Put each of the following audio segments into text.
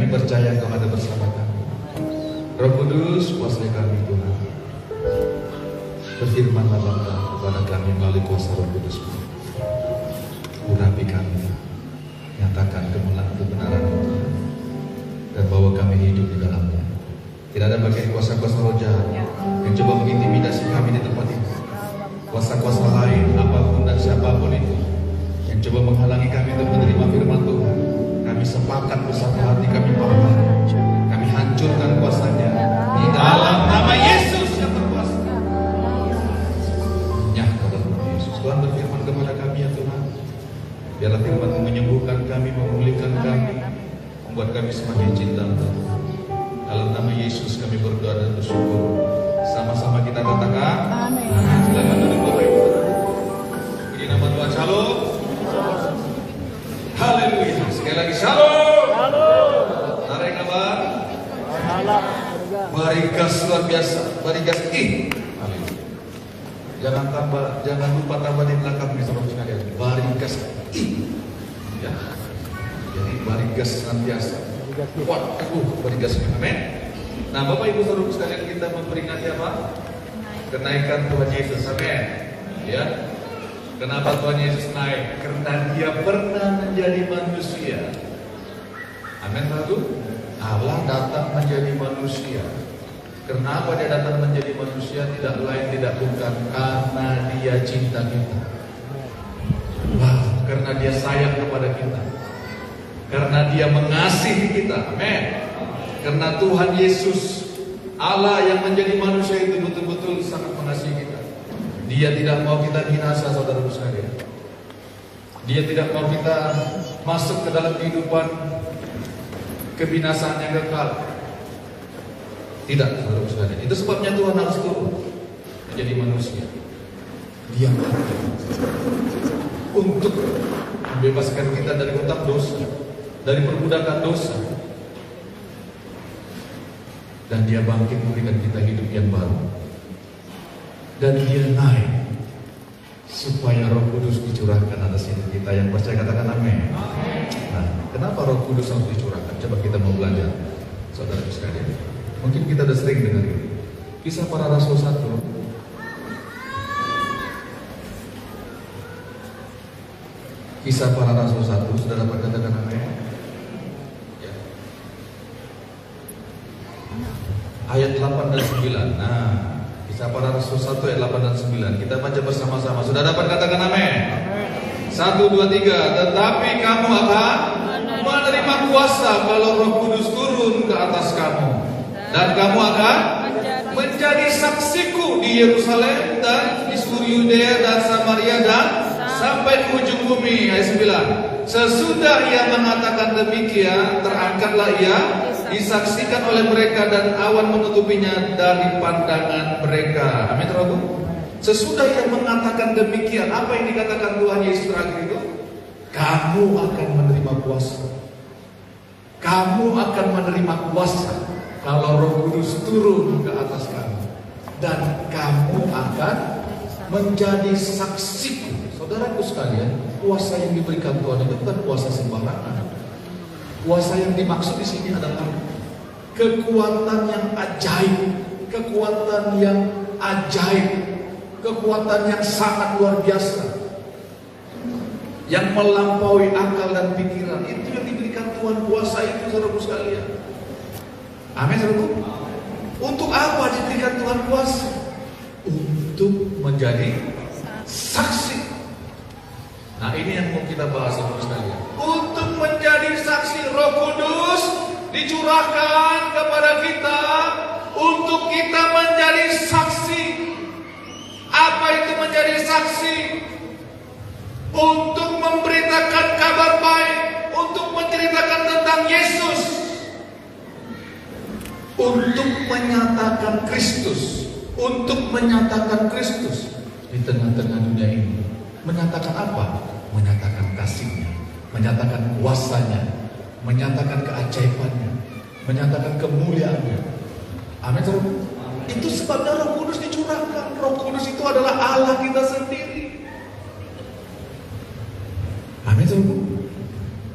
Kami percaya Engkau ada bersama kami. Roh Kudus, kuasai kami Tuhan. Berfirmanlah Bapa kepada kami melalui kuasa Roh Kudus. Urapi kami, nyatakan kebenaran itu, dan bawa kami hidup di dalamnya. Tidak ada bagian kuasa-kuasa roh jahat yang coba mengintimidasi kami di tempat ini. Kuasa-kuasa lain, apapun dan siapapun itu, yang coba menghalangi kami untuk menerima firman Tuhan, kami sepakat bersatu hati, kami patah, kami hancurkan kuasanya di dalam nama Yesus yang berkuasa. Nyata dalam nama Yesus. Tuhan berfirman kepada kami ya Tuhan, biarlah firman menyembuhkan kami, memulihkan kami, membuat kami semakin cinta Tuhan. Dalam nama Yesus kami berdoa dan bersyukur. Sama-sama kita katakan amin. Silakan duduk Bapak Ibu. Puji nama Tuhan. Shalom. Haleluya. Sekali lagi shalom. Tarik kabar. Barigas luar biasa. Barigas Haleluya. Jangan lupa tambah di belakang nih saudara sekalian. Barigas ya. Jadi barigas senantiasa. Kuat teguh barigasnya. Amin. Nah, Bapak Ibu saudara sekalian, kita memperingati apa? Kenaikan Tuhan Yesus. Amin. Ya. Kenapa Tuhan Yesus naik? Karena Dia pernah menjadi manusia. Amin, Saudara. Allah datang menjadi manusia. Kenapa Dia datang menjadi manusia? Tidak lain tidak bukan karena Dia cinta kita. Wah, karena Dia sayang kepada kita. Karena Dia mengasihi kita. Amin. Karena Tuhan Yesus, Allah yang menjadi manusia itu betul-betul sangat mengasihi kita. Dia tidak mau kita binasa, saudara sekalian. Dia tidak mau kita masuk ke dalam kehidupan kebinasaan yang kekal. Tidak, saudara sekalian. Itu sebabnya Tuhan harus turun menjadi manusia. Dia mati untuk membebaskan kita dari hutang dosa, dari perbudakan dosa. Dan Dia bangkit memberikan kita hidup yang baru. Dan Dia naik supaya Roh Kudus dicurahkan atas hidup kita. Yang percaya katakan amin. Nah, kenapa Roh Kudus harus dicurahkan? Coba kita mau belajar, saudara sekalian. Mungkin kita sudah sering dengar ini. Kisah Para Rasul 1. Kisah Para Rasul 1, sudah dapat katakan amin? Ya. Ayat 8 dan 9. Nah, Kisah Para Rasul 1 ayat 8 dan 9. Kita baca bersama-sama. Sudah dapat katakan amin? 1, 2, 3. Tetapi kamu akan menerima kuasa kalau Roh Kudus turun ke atas kamu, dan kamu akan menjadi saksiku di Yerusalem dan di seluruh Yudea dan Samaria dan sampai ke ujung bumi. Ayat 9. Sesudah Ia mengatakan demikian, terangkatlah Ia, disaksikan oleh mereka, dan awan menutupinya dari pandangan mereka. Amin, Rabu. Sesudah Ia mengatakan demikian, apa yang dikatakan Tuhan Yesus terakhir itu? Kamu akan menerima kuasa. Kamu akan menerima kuasa kalau Roh Kudus turun ke atas kamu, dan kamu akan menjadi saksiku. Saudaraku sekalian, kuasa yang diberikan Tuhan itu bukan kuasa sembarangan. Kuasa yang dimaksud di sini adalah kekuatan yang ajaib, kekuatan yang ajaib, kekuatan yang sangat luar biasa, yang melampaui akal dan pikiran. Itu yang diberikan Tuhan, kuasa itu, saudaraku sekalian. Amin, saudaraku. Untuk apa diberikan Tuhan kuasa? Untuk menjadi saksi. Nah, ini yang mau kita bahas, saudara sekalian. Untuk menjadi saksi, Roh Kudus dicurahkan kepada kita untuk kita menjadi saksi. Apa itu menjadi saksi? Untuk memberitakan kabar baik, untuk menceritakan tentang Yesus, untuk menyatakan Kristus, untuk menyatakan Kristus di tengah-tengah dunia ini. Menyatakan apa? Menyatakan kasih-Nya, menyatakan kuasa-Nya, menyatakan keajaiban-Nya, menyatakan kemuliaan-Nya. Amin. Itu sebabnya Roh Kudus dicurahkan. Roh Kudus itu adalah Allah kita sendiri. Amin.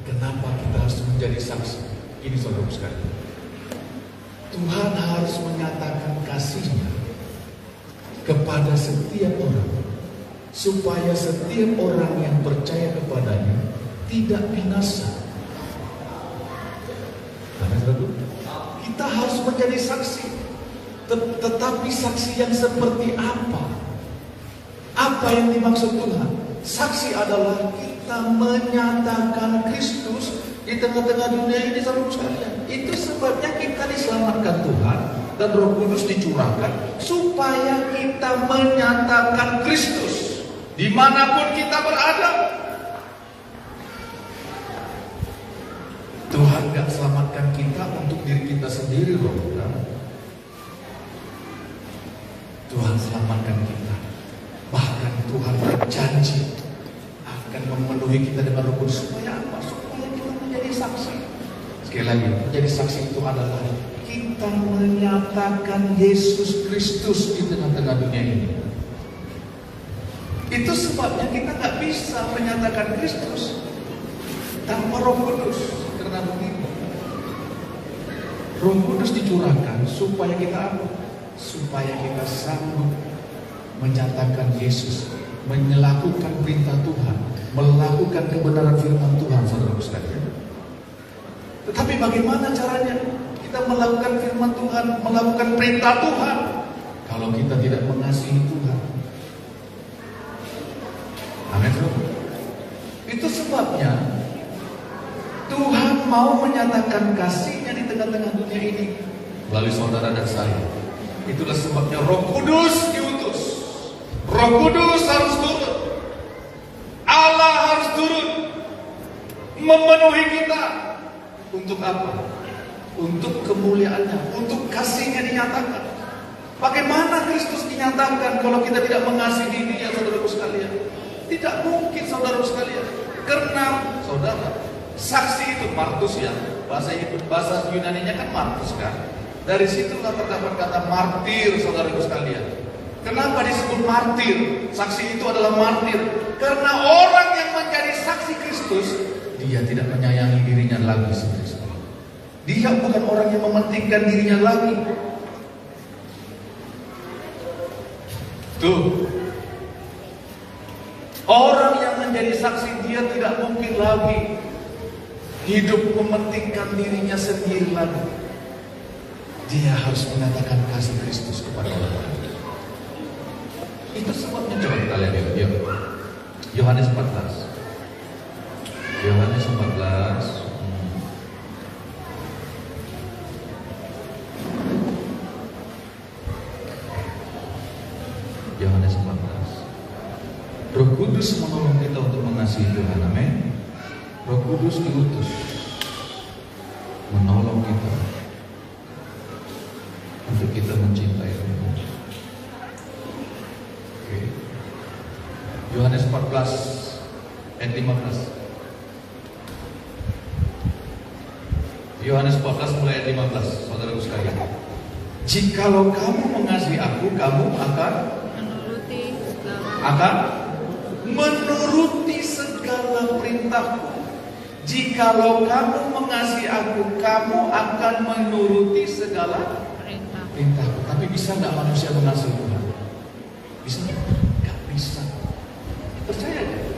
Kenapa kita harus menjadi saksi? Ini saudara sekalian, Tuhan harus menyatakan kasih-Nya kepada setiap orang, supaya setiap orang yang percaya kepadanya tidak binasa. Kita harus menjadi saksi, tetapi saksi yang seperti apa? Apa yang dimaksud Tuhan? Saksi adalah kita menyatakan Kristus di tengah-tengah dunia ini, saudara sekalian. Itu sebabnya kita diselamatkan Tuhan dan Roh Kudus dicurahkan supaya kita menyatakan Kristus dimanapun kita berada. Tuhan gak selamatkan kita untuk diri kita sendiri, loh. Tuhan selamatkan kita. Bahkan Tuhan berjanji akan memenuhi kita dengan Roh Kudus. Supaya apa? Supaya kita menjadi saksi. Sekali lagi, menjadi saksi itu adalah kita menyatakan Yesus Kristus di tengah-tengah dunia ini. Itu sebabnya kita gak bisa menyatakan Kristus tanpa Roh Kudus. Karena begitu, Roh Kudus dicurahkan supaya kita apa? Supaya kita sanggup menyatakan Yesus, melakukan perintah Tuhan, melakukan kebenaran firman Tuhan, saudara sekalian. Tetapi bagaimana caranya kita melakukan firman Tuhan, melakukan perintah Tuhan, kalau kita tidak mengasihi Tuhan? Amin. Itu sebabnya Tuhan mau menyatakan kasih-Nya di tengah-tengah dunia ini melalui saudara dan saya. Itulah sebabnya Roh Kudus diutus. Roh Kudus harus turun. Allah harus turun memenuhi kita. Untuk apa? Untuk kemuliaan-Nya, untuk kasih-Nya dinyatakan. Bagaimana Kristus dinyatakan kalau kita tidak mengasihi Dia, saudaraku sekalian? Tidak mungkin, saudara sekalian. Karena saudara, saksi itu martus ya, bahasa Yunaninya kan martus kan. Dari situlah terdapat kata martir, saudaraku sekalian. Kenapa disebut martir? Saksi itu adalah martir karena orang yang menjadi saksi Kristus, dia tidak menyayangi dirinya lagi sendiri. Dia bukan orang yang mementingkan dirinya lagi. Tuh, orang yang menjadi saksi, dia tidak mungkin lagi hidup mementingkan dirinya sendiri lagi. Dia harus menyatakan kasih Kristus kepada orang lain. Itu sebabnya coba kita lihat yuk. Yohanes 14. Yohanes 14. Yohanes 14. Roh Kudus menolong kita untuk mengasihi Tuhan. Amin. Roh Kudus diutus menolong kita untuk kita mencintai Tuhan. Oke. Yohanes 14 ayat 15. Yohanes 14 mulai ayat 15, saudaraku sekalian. Jikalau kamu mengasihi aku, kamu akan menuruti segala perintahku. Jikalau kamu mengasihi aku, kamu akan menuruti segala perintahku. Tapi bisa nggak manusia mengasihi Tuhan? Bisa nggak? Nggak bisa. Percaya nggak?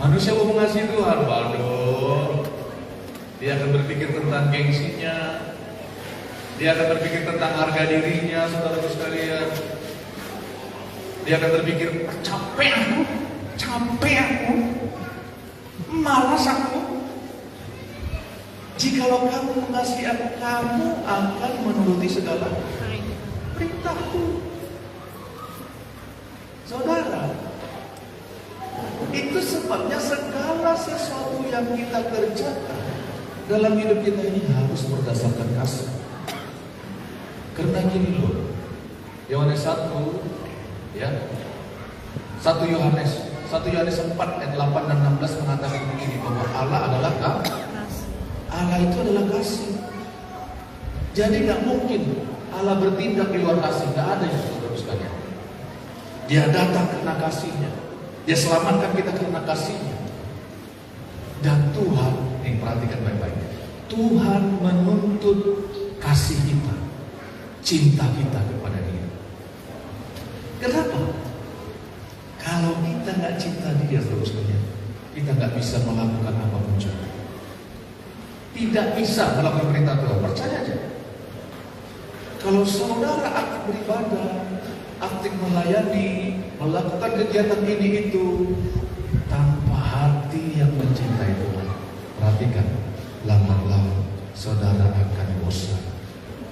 Manusia mau mengasihi Tuhan, waduh, dia akan berpikir tentang gengsinya, dia akan berpikir tentang harga dirinya, saudara sekalian. Dia akan berpikir, capek aku, malas aku. Jikalau kamu mengasihi aku, kamu akan menuruti segala perintahku. Saudara, itu sebabnya segala sesuatu yang kita kerjakan dalam hidup kita ini harus berdasarkan kasih. Karena gini loh, Yohanes 1 ya, 1 Yohanes 4 ayat 8 dan 16 mengatakan begini, bahwa Allah adalah Allah itu adalah kasih. Jadi gak mungkin Allah bertindak di luar kasih, gak ada yang saudara sekalian. Dia datang karena kasihnya, Dia selamatkan kita karena kasihnya. Dan Tuhan, perhatikan baik-baik, Tuhan menuntut kasih kita, cinta kita kepada Dia. Kenapa? Kalau kita nggak cinta Dia, saudara-saudara, kita nggak bisa melakukan apapun juga. Tidak bisa melakukan perintah Tuhan, percaya aja. Kalau saudara aktif beribadah, aktif melayani, melakukan kegiatan ini itu tanpa hati yang mencintai Tuhan, perhatikan, lama-lama saudara akan bosan,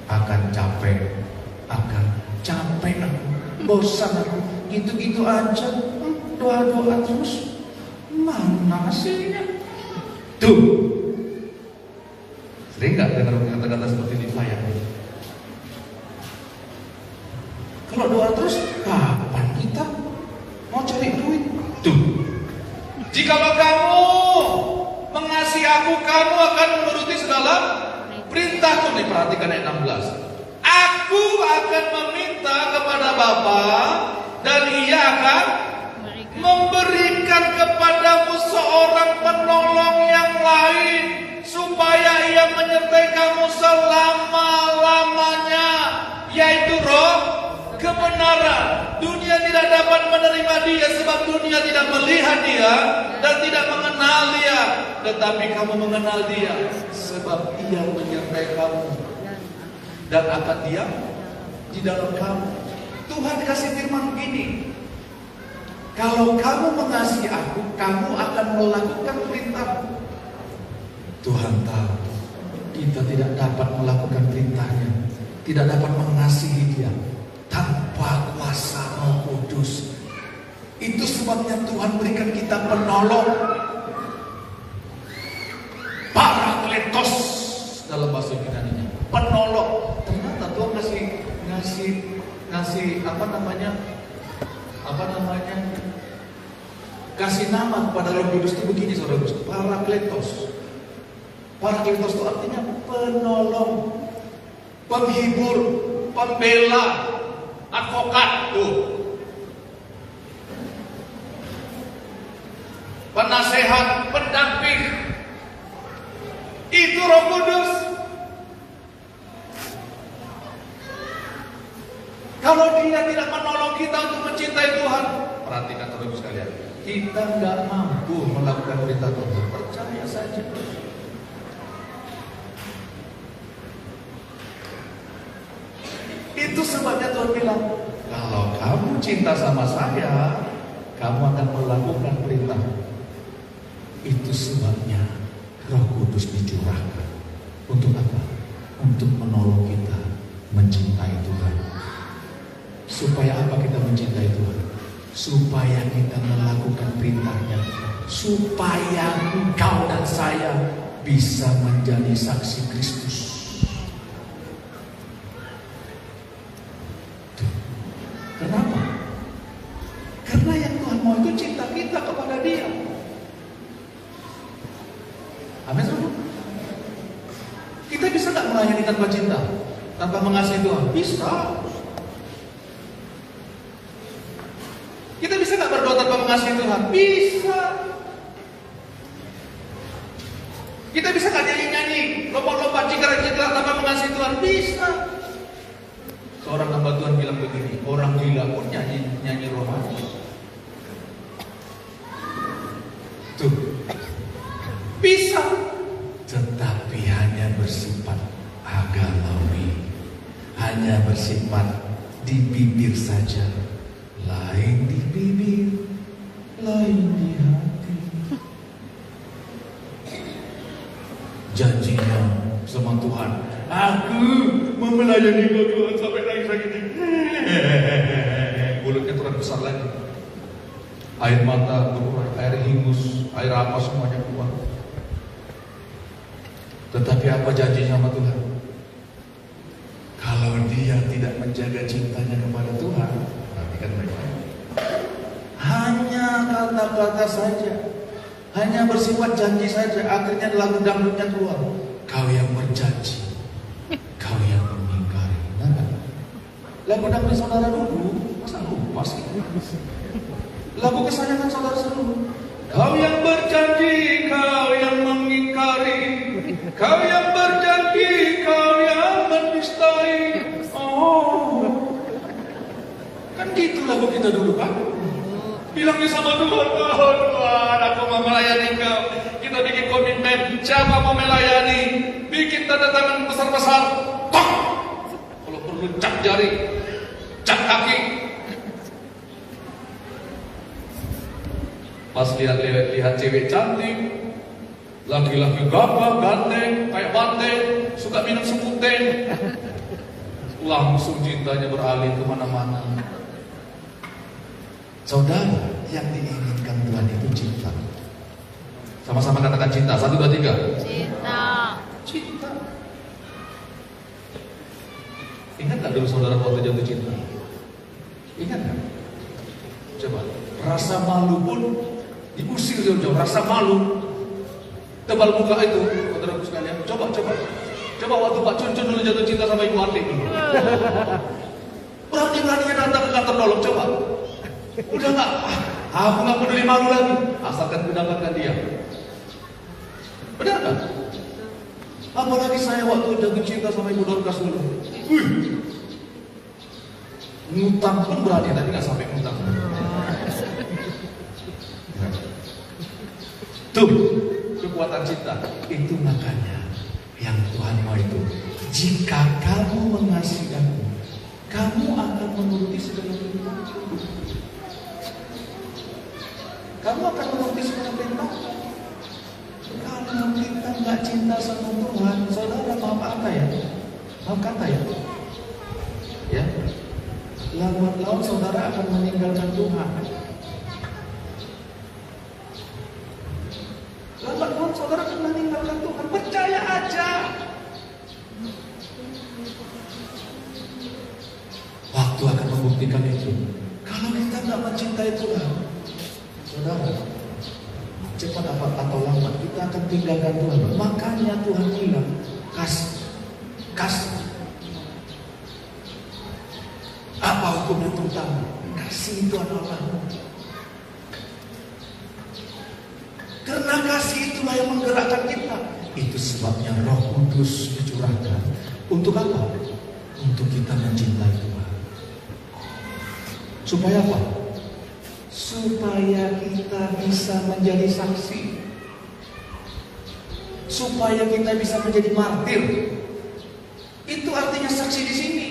akan capek aku, bosan aku, gitu-gitu aja, doa-doa terus, mana hasilnya? Tuh, sering nggak dengar kata-kata seperti ini, Pak? Kalau doa terus, kapan kita mau cari duit? Tuh, jikalau kamu mengasihi aku, kamu akan menuruti segala perintahku. Nih, perhatikan ayat 16. Aku akan meminta kepada Bapa, dan Ia akan memberikan kepadamu seorang penolong yang lain, supaya Ia menyertai kamu selama-lamanya, yaitu Roh kebenaran. Dunia tidak dapat menerima Dia, sebab dunia tidak melihat Dia dan tidak mengenal Dia. Tetapi kamu mengenal Dia, sebab Ia menyertai kamu dan akan diam di dalam kamu. Tuhan kasih firman begini, kalau kamu mengasihi aku, kamu akan melakukan perintahku. Tuhan tahu kita tidak dapat melakukan perintahnya, tidak dapat mengasihi Dia tanpa kuasa Roh Kudus. Itu sebabnya Tuhan berikan kita penolong, Parakletos dalam bahasa Yunani-nya, penolong. Ternyata Tuhan ngasih kasih nama kepada Roh Kudus itu begini, saudara, Parakletos. Parakletos itu artinya penolong, penghibur, pembela, advokat, tuh, penasehat, pendamping. Itu Roh Kudus. Kalau Dia tidak menolong kita untuk mencintai Tuhan, perhatikan Bapak Ibu sekalian, kita nggak mampu melakukan perintah Tuhan. Percaya saja. Itu sebabnya Tuhan bilang, kalau kamu cinta sama saya, kamu akan melakukan perintah. Itu sebabnya Roh Kudus dicurahkan. Untuk apa? Untuk menolong kita mencintai Tuhan. Supaya apa kita mencintai Tuhan? Supaya kita melakukan perintahnya. Supaya engkau dan saya bisa menjadi saksi Kristus. Kenapa? Karena yang Tuhan mau itu cinta kita kepada Dia. Amin, saudara. Kita bisa nggak melayani tanpa cinta, tanpa mengasihi Tuhan? Bisa. Kita bisa nggak berdoa tanpa mengasihi Tuhan? Bisa. Kita bisa nggak nyanyi-nyanyi, lompat-lompat, cikar-cikar tanpa mengasihi Tuhan? Bisa. Seorang hamba Tuhan bilang begini, orang gila pun nyanyi rohani. Tuh, bisa, tetapi hanya bersifat agamawi, hanya bersifat di bibir saja, lain di bibir, lain di hati. Janjinya sama Tuhan, aku mau melayani kau Tuhan sampai lagi sakit. Mulutnya terang besar lagi, air mata keluar, air hingus, air apa semuanya keluar. Tetapi apa janjinya sama Tuhan? Kalau dia tidak menjaga cintanya kepada Tuhan, perhatikan baik-baik, hanya kata-kata saja, hanya bersifat janji saja, akhirnya lagu dangdutnya keluar. Kau yang berjanji, kau yang mengingkari. Nah, lagu dangdut saudara dulu, masa lupa sih? Lagu kesayangan saudara dulu, Kau yang berjanji, kau yang mengingkari, kau yang berjanji, kau yang mendustai. Oh, kan gitu lagu kita dulu kan? Bilangnya sama Tuhan, oh Tuhan, aku mau melayani kau. Kita bikin komitmen, siapa mau melayani, bikin tanda tangan besar-besar. Tok! Kalau perlu cap jari, cap kaki. Pas lihat cewek cantik, laki-laki gagah, ganteng, kayak banteng, suka minum sekuteng, langsung cintanya beralih kemana-mana. Saudara, yang diinginkan Tuhan itu cinta. Sama-sama katakan cinta. 1, 2, 3. Cinta. Cinta. Ingat gak dulu saudara waktu jatuh cinta? Ingat gak? Coba. Rasa malu pun diusir jauh-jauh. Rasa malu. Tebal muka itu, saudaraku sekalian. Coba waktu Pak Cuncun dulu jatuh cinta sama Ibu Ati dulu. Berani-beraninya datang ke kantor nolong. Coba. Udah gak? Aku gak peduli malu lagi. Asalkan mendapatkan dia. Benar gak? Apalagi saya waktu jatuh cinta sama Ibu Dorcas dulu. Ngutang pun berani, tapi gak sampai ngutang. Tuh, kekuatan cinta. Itu makanya yang Tuhan mau itu. Jika kamu mengasihi aku, kamu akan menuruti segala perintah. Kamu akan menuruti segala perintah. Kalau kita nggak cinta sama Tuhan, saudara maaf kata ya, ya, lambat laun saudara akan meninggalkan Tuhan. Lambat laun saudara akan meninggalkan Tuhan. Percaya aja. Waktu akan membuktikan itu. Kalau kita nggak mencintai Tuhan, saudara, cepat atau lambat kita akan tinggalkan Tuhan. Makanya Tuhan bilang, kasih. Apa hukum yang terutama? Kasih itu adalah Allah. Karena kasih itulah yang menggerakkan kita. Itu sebabnya Roh Kudus dicurahkan. Untuk apa? Untuk kita mencintai Tuhan. Supaya apa? Supaya kita bisa menjadi saksi, supaya kita bisa menjadi martir. Itu artinya saksi di sini.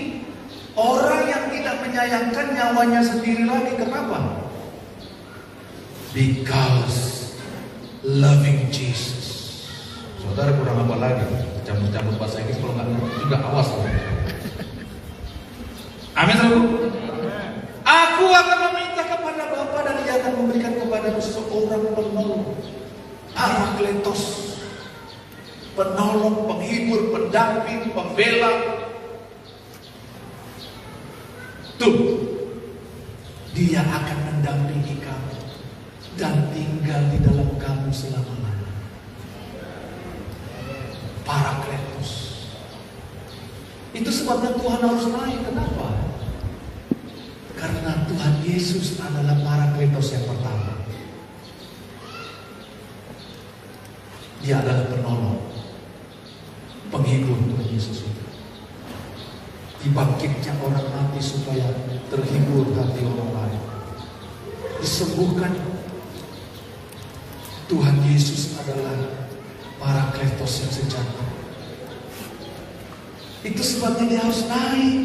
Orang yang tidak menyayangkan nyawanya sendiri lagi, kenapa? Because loving Jesus. Saudara kurang apa lagi? Campur-campur bahasa Inggris kalau nggak juga awas. Amin, saudara. Aku akan meminta kepada Bapa dan Dia akan memberikan kepadamu seorang penolong, Parakletos, penolong, penghibur, pendamping, pembela. Tuh, Dia akan mendampingi kamu dan tinggal di dalam kamu selama-lamanya. Parakletos. Itu sebabnya Tuhan harus naik. Kenapa? Karena Tuhan Yesus adalah Parakletos yang pertama. Dia adalah penolong, penghibur Tuhan Yesus itu. Dibangkitnya orang mati supaya terhibur hati orang lain. Disembuhkan. Tuhan Yesus adalah Parakletos yang sejati. Itu sebabnya Dia harus naik.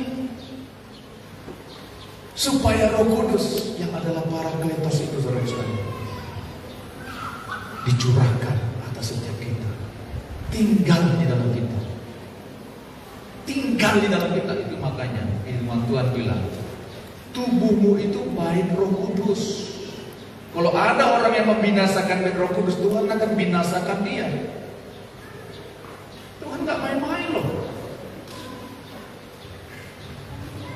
Supaya Roh Kudus yang adalah Parakletos itu, saudara sekalian, dicurahkan atas setiap kita. Tinggal di dalam kita. Tinggal di dalam kita. Itu makanya firman Tuhan bilang, tubuhmu itu baik Roh Kudus. Kalau ada orang yang membinasakan baik Roh Kudus, Tuhan akan binasakan dia. Tuhan gak main-main loh.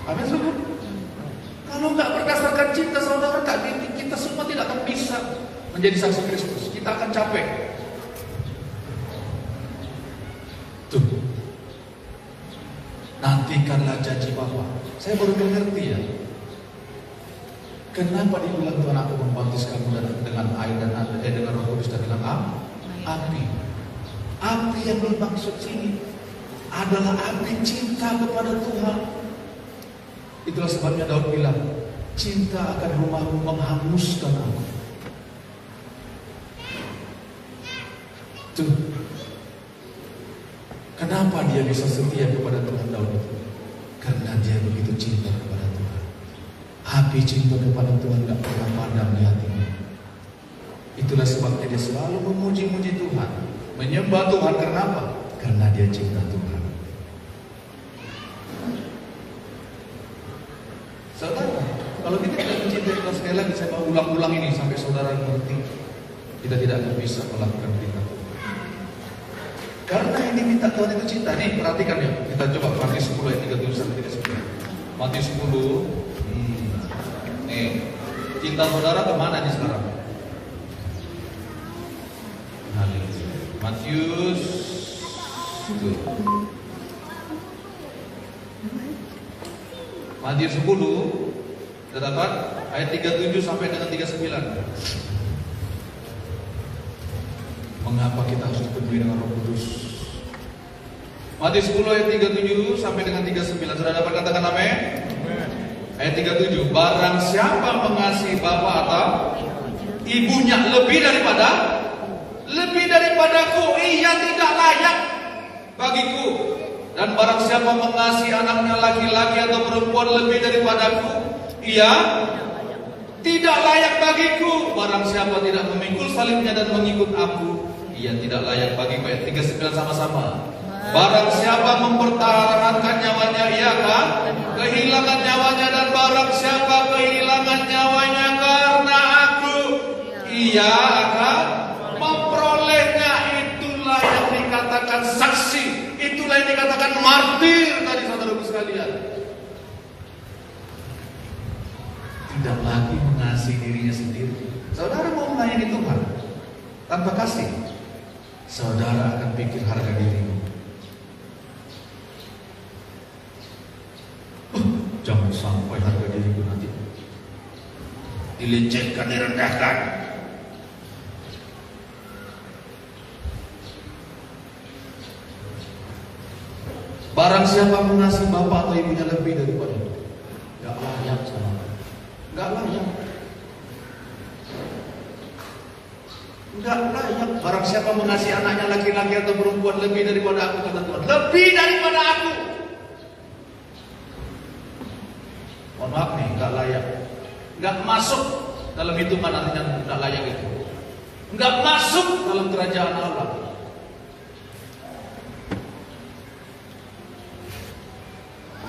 Amin, saudara. Kalau nggak berdasarkan cinta, saudara, kita semua tidak akan bisa menjadi saksi Kristus. Kita akan capek. Tuh, nantikanlah janji Bapa. Saya baru mengerti ya. Kenapa dibilang Tuhan aku membaptis kamu dengan air dan dengan Roh Kudus dan dengan api? Api yang dimaksud sini adalah api cinta kepada Tuhan. Itulah sebabnya Daud bilang, cinta akan rumahmu menghanguskan aku. Tuh, kenapa dia bisa setia kepada Tuhan Daud itu? Karena dia begitu cinta kepada Tuhan. Api cinta kepada Tuhan gak pernah padam di hatinya. Itulah sebabnya dia selalu memuji-muji Tuhan, menyembah Tuhan. Kenapa? Karena dia cinta Tuhan. Saudara, kalau kita tidak mencintai Tuhan, sekali lagi saya mau ulang-ulang ini sampai saudara mengerti, kita tidak akan bisa melakukan perintah Tuhan. Karena ini minta Tuhan itu cinta. Nih perhatikan ya, kita coba Matius 10 ayat 37 sampai 39. Matius 10. Nih, cinta saudara kemana nih sekarang? Matius 10. Matius 10 kita dapat ayat 37 sampai dengan 39. Mengapa kita harus dipenuhi dengan Roh Kudus? Matius 10 ayat 37 sampai dengan 39. Sudah dapat katakan amin? Ayat 37. Barang siapa mengasihi bapa atau ibunya lebih daripadaku, ia tidak layak bagiku. Dan barang siapa mengasihi anaknya laki-laki atau perempuan lebih daripadaku, ia tidak layak bagiku. Barang siapa tidak memikul salibnya dan mengikut aku, ia tidak layak bagiku. Ayat 39 sama-sama. Barang siapa mempertahankan nyawanya, ia akan kehilangan nyawanya. Dan barang siapa kehilangan nyawanya karena aku, ia akan memperolehnya. Itulah yang dikatakan saksi, itulah yang dikatakan martir tadi, saudaraku sekalian. Tidak lagi mengasihi dirinya sendiri. Saudara mau melayani Tuhan tanpa kasih, saudara akan pikir harga dirimu. Jangan sampai harga diriku nanti dilecehkan, direndahkan. Barang siapa mengasihi bapak atau ibunya lebih daripada itu, gak layak sama, gak layak. Gak layak. Barang siapa mengasihi anaknya laki-laki atau perempuan lebih daripada aku, kata Tuhan, lebih daripada aku. Mohon maaf nih, gak layak. Gak masuk dalam hitungan artinya gak layak itu. Gak masuk dalam kerajaan Allah.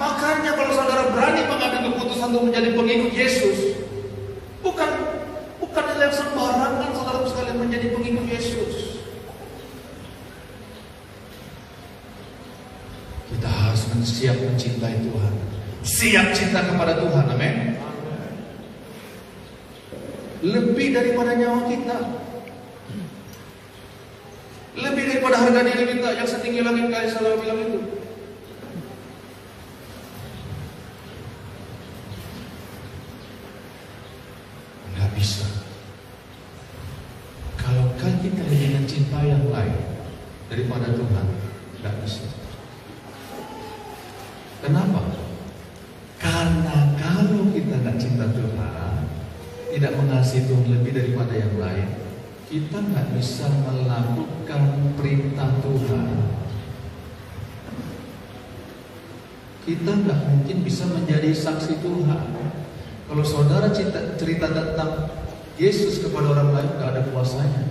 Makanya kalau saudara berani mengambil keputusan untuk menjadi pengikut Yesus, bukan hal yang sembarangan saudara sekalian menjadi pengikut Yesus. Kita harus siap mencintai Tuhan, siap cinta kepada Tuhan, amin. Lebih daripada nyawa kita, lebih daripada harga diri kita yang setinggi langit, kali selalu bilang itu. Nggak bisa. Kalau kan kita ingin cinta yang lain daripada Tuhan, nggak bisa. Kenapa? Karena kalau kita nggak cinta Tuhan, tidak mengasihi Tuhan lebih daripada yang lain, kita nggak bisa melakukan perintah Tuhan. Kita nggak mungkin bisa menjadi saksi Tuhan. Kalau saudara cerita tentang Yesus kepada orang lain, nggak ada kuasanya.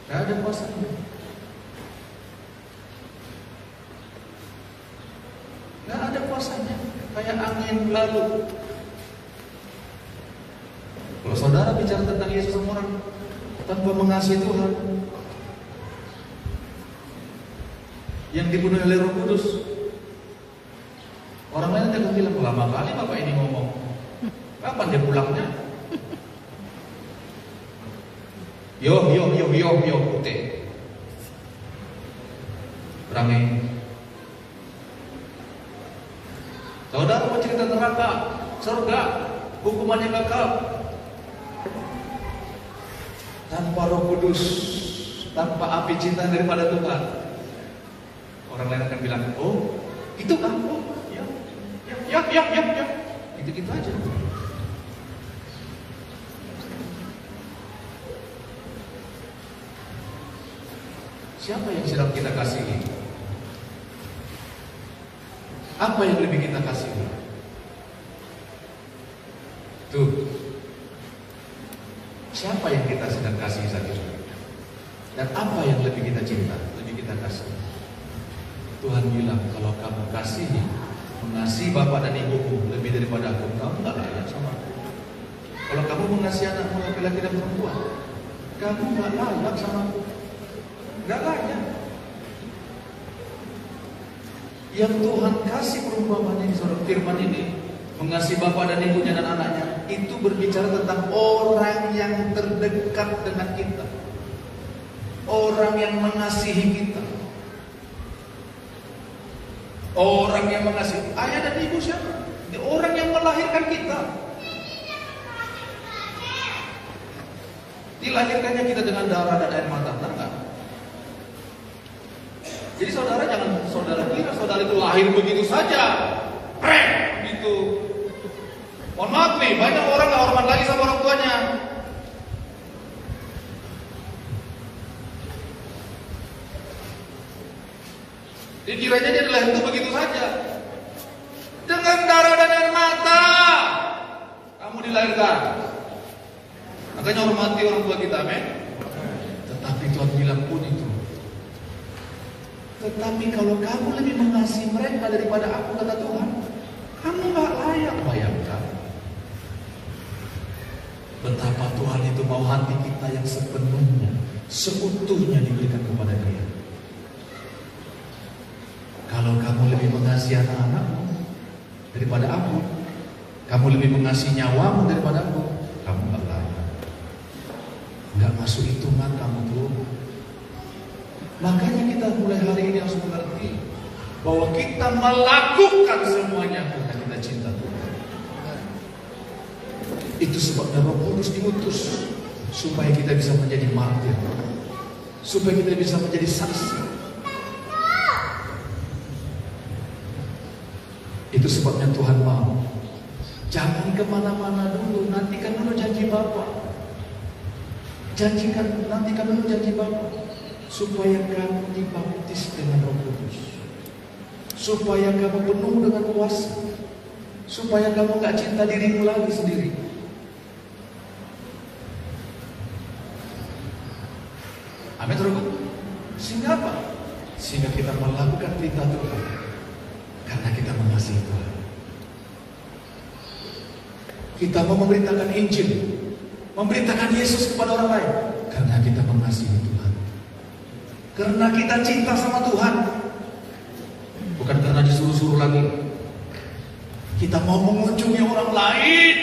Nggak ada kuasanya. Nggak ada kuasanya. Kayak angin lalu. Kalau saudara bicara tentang Yesus sama orang tanpa mengasihi Tuhan, yang dibunuh oleh Roh Kudus, orang lain akan bilang, lama kali Bapak ini ngomong. Kapan dia pulangnya? Yo, putih. Rangai. Saudara mau cerita neraka, surga, hukumannya kekal. Tanpa Roh Kudus, tanpa api cinta daripada Tuhan, orang lain akan bilang, oh itu kan, oh ya, gitu-gitu aja. Siapa yang sedang kita kasihi? Apa yang lebih kita kasihi? Tuh, siapa yang kita sedang kasihi saat itu? Dan apa yang lebih kita cinta, lebih kita kasihi? Tuhan bilang, kalau kamu kasihi, mengasihi bapak dan ibumu lebih daripada aku, kamu gak layak sama aku. Kalau kamu mengasihi anakmu laki-laki dan perempuan, kamu gak layak sama aku. Gak layak. Yang Tuhan kasih perumpamaan ini, saudara, firman ini, mengasihi bapak dan ibunya dan anaknya, itu berbicara tentang orang yang terdekat dengan kita, orang yang mengasihi kita, orang yang mengasihi ayah dan ibu siapa? Orang yang melahirkan kita. Dilahirkannya kita dengan darah dan air mata, enggak? Jadi saudara jangan saudara kira saudara itu lahir begitu saja, gitu. Mohon maaf nih, banyak orang gak hormat lagi sama orang tuanya. Dikiranya dia dilahir itu begitu saja, dengan darah dan air mata kamu dilahirkan. Makanya hormati orang tua kita, amin. Tetapi Tuhan bilang pun itu. Tetapi kalau kamu lebih mengasihi mereka daripada aku, kata Tuhan, kamu gak layak. Bayangkan betapa Tuhan itu mau hati kita yang sepenuhnya, seutuhnya diberikan kepada Dia. Kalau kamu lebih mengasihi anak-anakmu daripada aku, kamu lebih mengasihi nyawamu daripada aku, kamu gak layak. Gak masuk hitungan kamu tuh. Makanya kita mulai hari ini harus mengerti bahwa kita melakukan semuanya karena kita cinta Tuhan. Itu sebabnya Roh Kudus diutus supaya kita bisa menjadi martir, supaya kita bisa menjadi saksi. Itu sebabnya Tuhan mau, jangan kemana-mana dulu, nantikan dulu janji Bapa. Nantikan dulu janji Bapa. Supaya kamu dibaptis dengan Roh Kudus, supaya kamu penuh dengan kuasa, supaya kamu gak cinta dirimu lagi sendiri. Amin, saudara. Sehingga apa? Sehingga kita melakukan perintah Tuhan karena kita mengasihi Tuhan. Kita mau memberitakan Injil, memberitakan Yesus kepada orang lain karena kita mengasihi Tuhan. Karena kita cinta sama Tuhan, bukan karena disuruh-suruh lagi. Kita mau mengunjungi orang lain,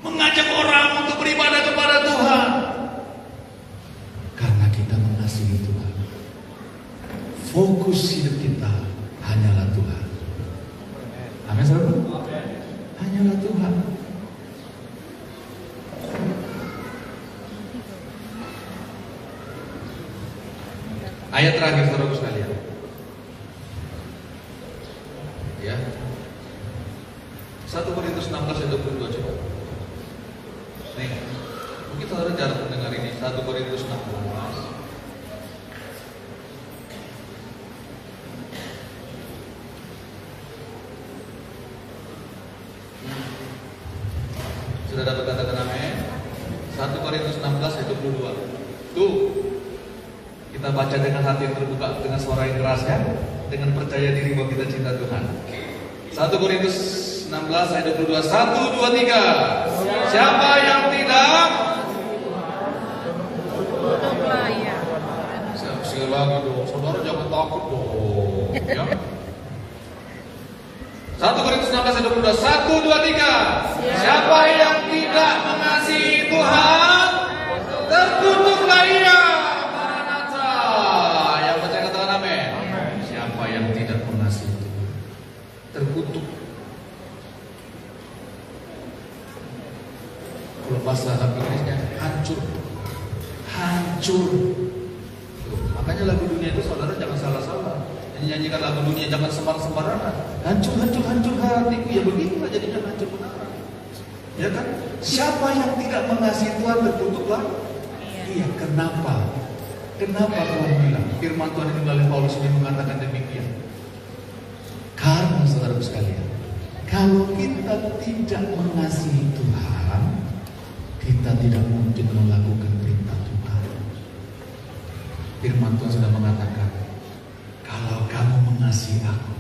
mengajak orang untuk beribadah kepada Tuhan, karena kita mengasihi Tuhan. Fokus hidup kita hanyalah Tuhan. Amin, saudara. Hanyalah Tuhan. Ayat terakhir, saudara sekalian. Ya. 1 Korintus 16 ayat 22 coba. Nih, mungkin saudara jarang mendengar ini. 1 Korintus 16. Sudah dapat katakan amin? 1 Korintus 16 ayat 22. Tuh, kita baca dengan hati yang terbuka, dengan suara yang keras ya, dengan percaya diri bahwa kita cinta Tuhan. 1 Korintus 16 ayat 22. 1, 2, 3. Siapa yang tidak? Sekali lagi dong, saudara jangan takut dong. Ya. 1 Korintus 16 ayat 22. 1, 2, 3. Siapa yang tidak mengasihi Tuhan, terkutuklah ia. Yang percaya katakan amin. Siapa yang tidak mengasihi Tuhan, terkutuk. hancur. Tuh, makanya lagu dunia itu saudara jangan salah-salah. Nyanyikan lagu dunia jangan sembarangan. Hancur hatiku, ya begitulah jadinya hancur benaran. Ya kan? Siapa yang tidak mengasihi Tuhan terkutuklah. Iya, kenapa? Kenapa Tuhan bilang? Firman Tuhan itu melalui Paulus ini mengatakan demikian. Karena saudara sekalian, kalau kita tidak mengasihi Tuhan, kita tidak mungkin melakukan perintah Tuhan. Firman Tuhan sudah mengatakan, kalau kamu mengasihi aku,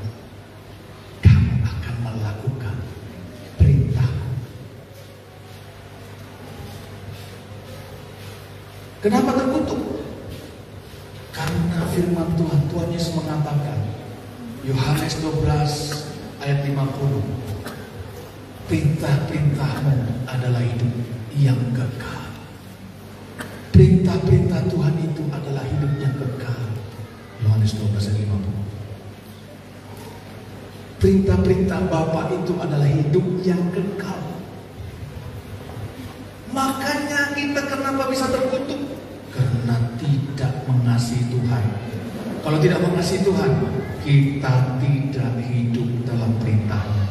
kamu akan melakukan perintahku. Kenapa terkutuk? Karena firman Tuhan, Tuhan Yesus mengatakan, Yohanes 12 ayat 50, perintah-perintahmu adalah hidup yang kekal. Perintah-perintah Tuhan itu adalah hidup yang kekal. Yohanes 12 ayat 50. Perintah-perintah Bapa itu adalah hidup yang kekal. Makanya kita kenapa bisa terkutuk? Karena tidak mengasihi Tuhan. Kalau tidak mengasihi Tuhan, kita tidak hidup dalam perintahnya.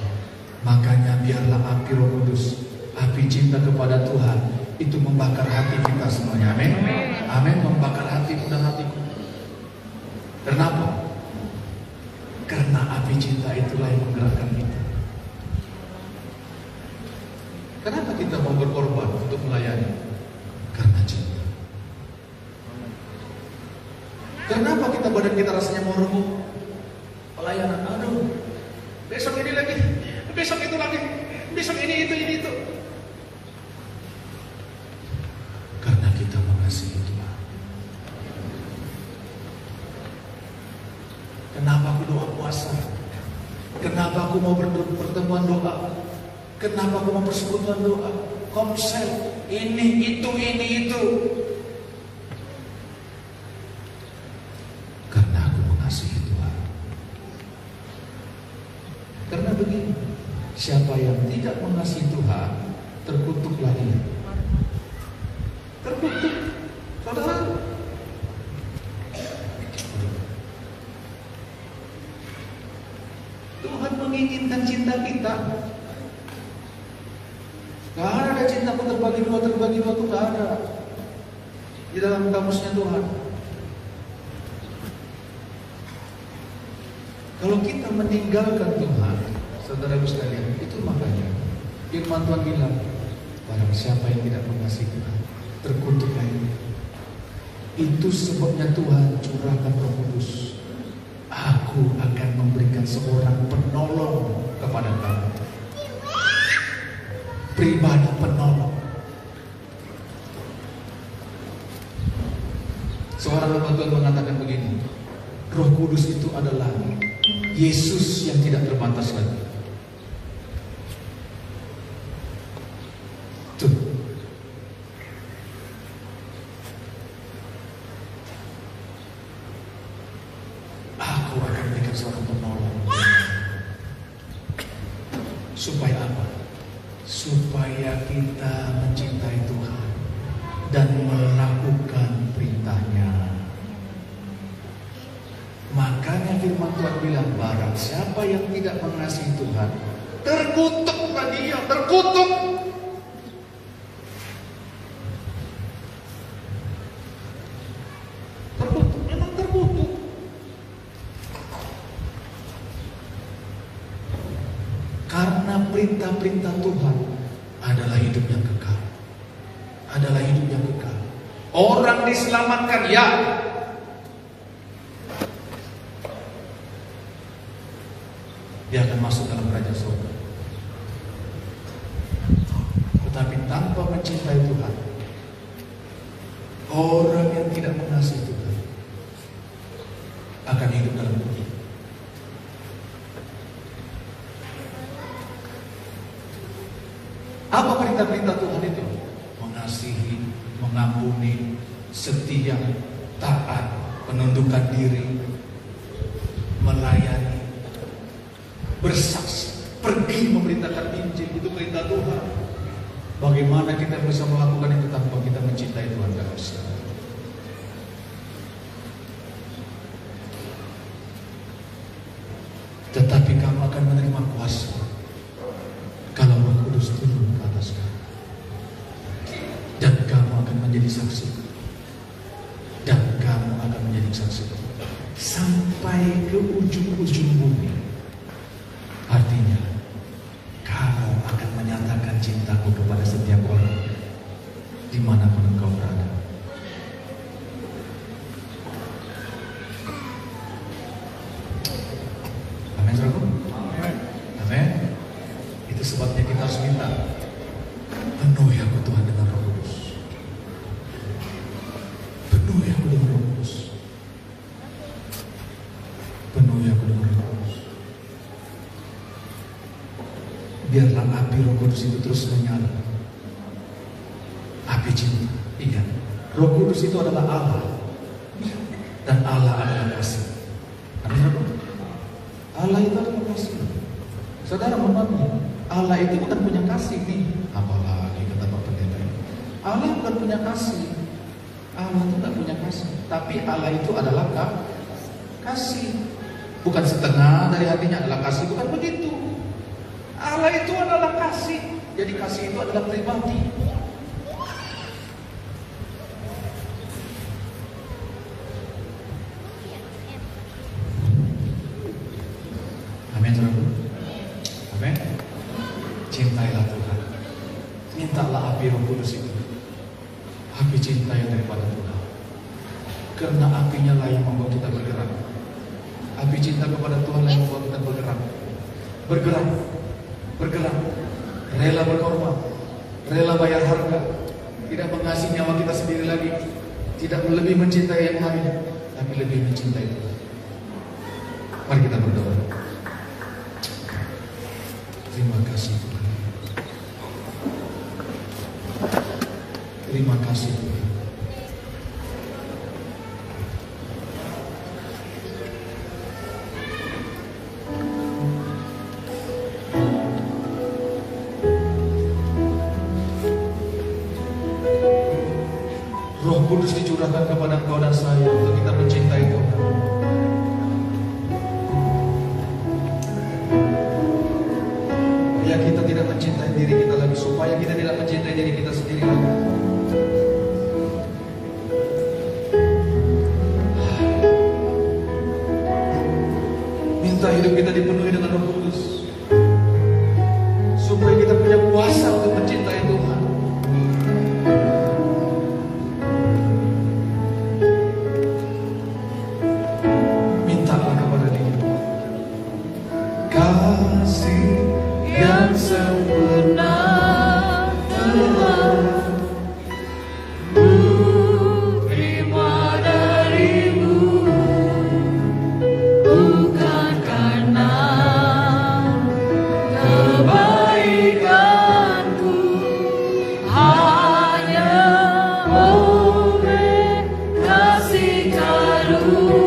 Makanya biarlah api Roh Kudus, api cinta kepada Tuhan itu membakar hati kita semuanya. Amin. Amin. Membakar hatimu dan hatiku. Kenapa? Karena api cinta itulah yang menggerakkan kita. Kenapa kita mau berkorban untuk melayani? Karena cinta. Kenapa kita badan kita rasanya mau remuk? Pelayanan, aduh, besok ini lagi, besok itu lagi, besok ini itu. Karena kita mengasihi Tuhan. Kenapa aku doa puasa? Kenapa aku mau pertemuan doa? Kenapa aku mau persekutuan doa? Komsel, ini itu. Karena aku mengasihi Tuhan. Karena begini, siapa yang tidak mengasihi Tuhan, terkutuklah ia. Terkutuk, saudara. Tuhan menginginkan cinta kita. Gak ada cintaku terbagi dua itu gak ada di dalam kamusnya Tuhan. Kalau kita meninggalkan Tuhan, saudara sekalian, itu makanya firman Tuhan bilang, barang siapa yang tidak mengasihi Tuhan, terkutuklah ia. Itu sebabnya Tuhan curahkan Roh Kudus. Aku akan memberikan seorang penolong kepada kamu. Pribadi penolong. Seorang hamba Tuhan mengatakan begini, Roh Kudus itu adalah Yesus yang tidak terbatas lagi. Tuh. Aku akan berikan seorang penolong. Supaya apa? Supaya kita mencintai Tuhan dan melakukan perintahnya. Makanya firman Tuhan bilang, barang siapa yang tidak mengasihi Tuhan, terkutuklah dia, terkutuk. Terkutuk, memang terkutuk. Karena perintah-perintah Tuhan adalah hidup yang kekal. Adalah hidup yang kekal. Orang diselamatkan, ya. Dia akan masuk dalam kerajaan surga. Tetapi tanpa mencintai Tuhan, orang yang tidak mengasihi Tuhan akan hidup dalam dunia. Apa perintah-perintah Tuhan itu? Mengasihi, mengampuni, setia, taat, menundukkan diri, melayani, bersaksi, pergi memberitakan Injil. Itu perintah Tuhan. Bagaimana kita bisa melakukan itu tanpa kita mencintai Tuhan dan Yesus? Tetapi kamu akan menerima kuasa kalau Roh Kudus turun ke atas kamu. Dan kamu akan menjadi saksi. Dan kamu akan menjadi saksi sampai ke ujung-ujung bumi. Artinya, kamu akan menyatakan cintaku kepada setiap orang dimanapun engkau berada. Amin, saudaraku. Amin. Itu sebabnya kita harus minta, penuhi aku Tuhan dengan Roh Kudus. Penuhi aku dengan Roh Kudus. Penuhi aku dengan Roh Kudus. Biarlah api Roh Kudus itu terus menyala. Api cinta. Ingat, Roh Kudus itu adalah Allah. Dan Allah adalah kasih. Amin, saudaraku. Allah itu adalah kasih. Saudara memahami, Allah itu bukan punya kasih nih. Apalagi kata Pak Pendeta, Allah bukan punya kasih. Allah itu tidak punya kasih. Tapi Allah itu adalah kasih. Bukan setengah dari hatinya adalah kasih. Bukan begitu. Allah itu adalah kasih. Jadi kasih itu adalah pribadi. Amin, saudara. Amin. Cintailah Tuhan. Mintalah api Roh Kudus itu. Api cinta yang daripada Tuhan. Karena apinya lah yang membuat kita bergerak. Api cinta kepada Tuhan lah yang membuat kita bergerak. Bergerak. Rela berkorban. Rela bayar harga. Tidak mengasihi nyawa kita sendiri lagi. Tidak lebih mencintai yang lain, tapi lebih mencintai Tuhan. Mari kita berdoa. Terima kasih Tuhan. Terima kasih Tuhan. Roh Kudus dicurahkan kepada engkau dan saya untuk kita mencintai Tuhan. Kita tidak mencintai diri kita lagi, supaya kita tidak mencintai diri kita sendiri lagi. Minta hidup kita dipenuhi dengan Roh Kudus, supaya kita punya kuasa untuk mencintai Tuhan. Mintalah kepada Dia kasih yang sempurna Tuhan, ku terima darimu, bukan karena kebaikanku, hanya oleh kasih karuniamu.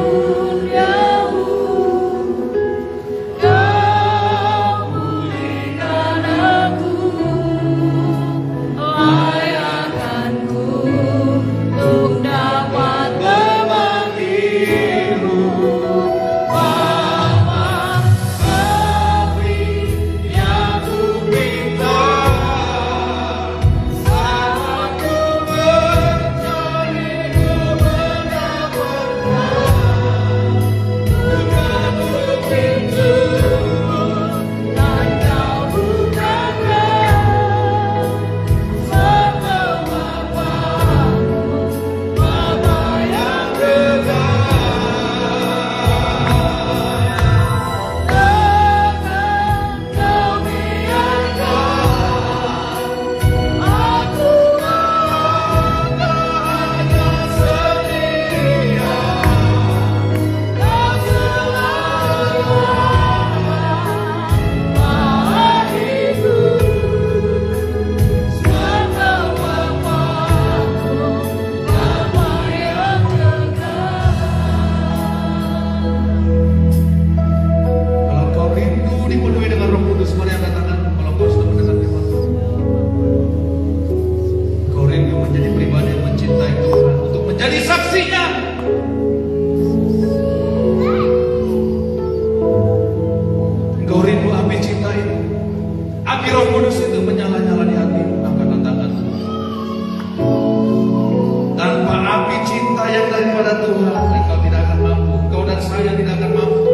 Tuhan, Engkau tidak akan mampu, Engkau dan saya tidak akan mampu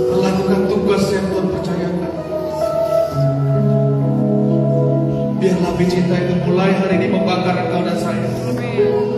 melakukan tugas yang Tuhan percayakan. Biarlah api cinta itu mulai hari ini membakar engkau dan saya.